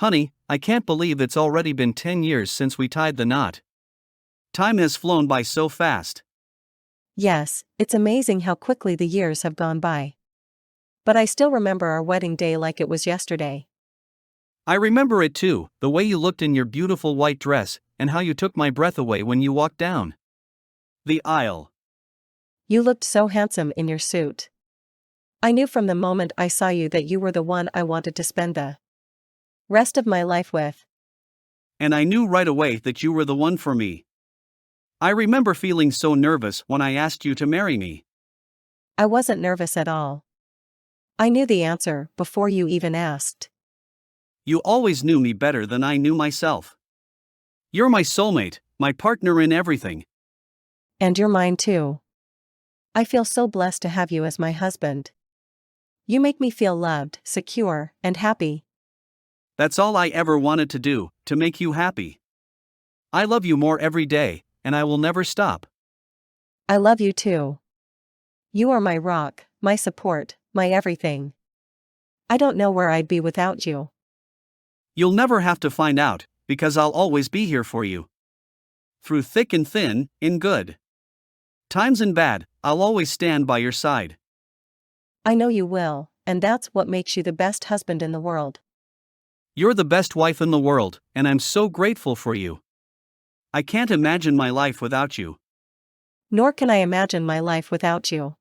Honey, I can't believe it's already been 10 years since we tied the knot. Time has flown by so fast. Yes, it's amazing how quickly the years have gone by. But I still remember our wedding day like it was yesterday. I remember it too, the way you looked in your beautiful white dress, and how you took my breath away when you walked down the aisle. You looked so handsome in your suit. I knew from the moment I saw you that you were the one I wanted to spend the rest of my life with. And I knew right away that you were the one for me. I remember feeling so nervous when I asked you to marry me. I wasn't nervous at all. I knew the answer before you even asked. You always knew me better than I knew myself. You're my soulmate, my partner in everything. And you're mine too. I feel so blessed to have you as my husband. You make me feel loved, secure, and happy. That's all I ever wanted to do, to make you happy. I love you more every day, and I will never stop. I love you too. You are my rock, my support, my everything. I don't know where I'd be without you. You'll never have to find out, because I'll always be here for you. Through thick and thin, in good times and bad, I'll always stand by your side. I know you will, and that's what makes you the best husband in the world. You're the best wife in the world, and I'm so grateful for you. I can't imagine my life without you. Nor can I imagine my life without you.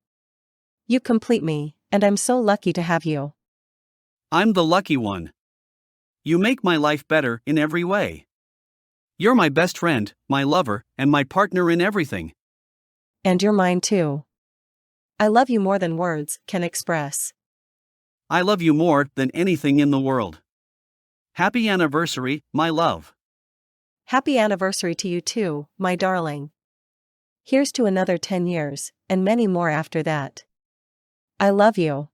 You complete me, and I'm so lucky to have you. I'm the lucky one. You make my life better in every way. You're my best friend, my lover, and my partner in everything. And you're mine too. I love you more than words can express. I love you more than anything in the world. Happy anniversary, my love. Happy anniversary to you too, my darling. Here's to another 10 years, and many more after that. I love you.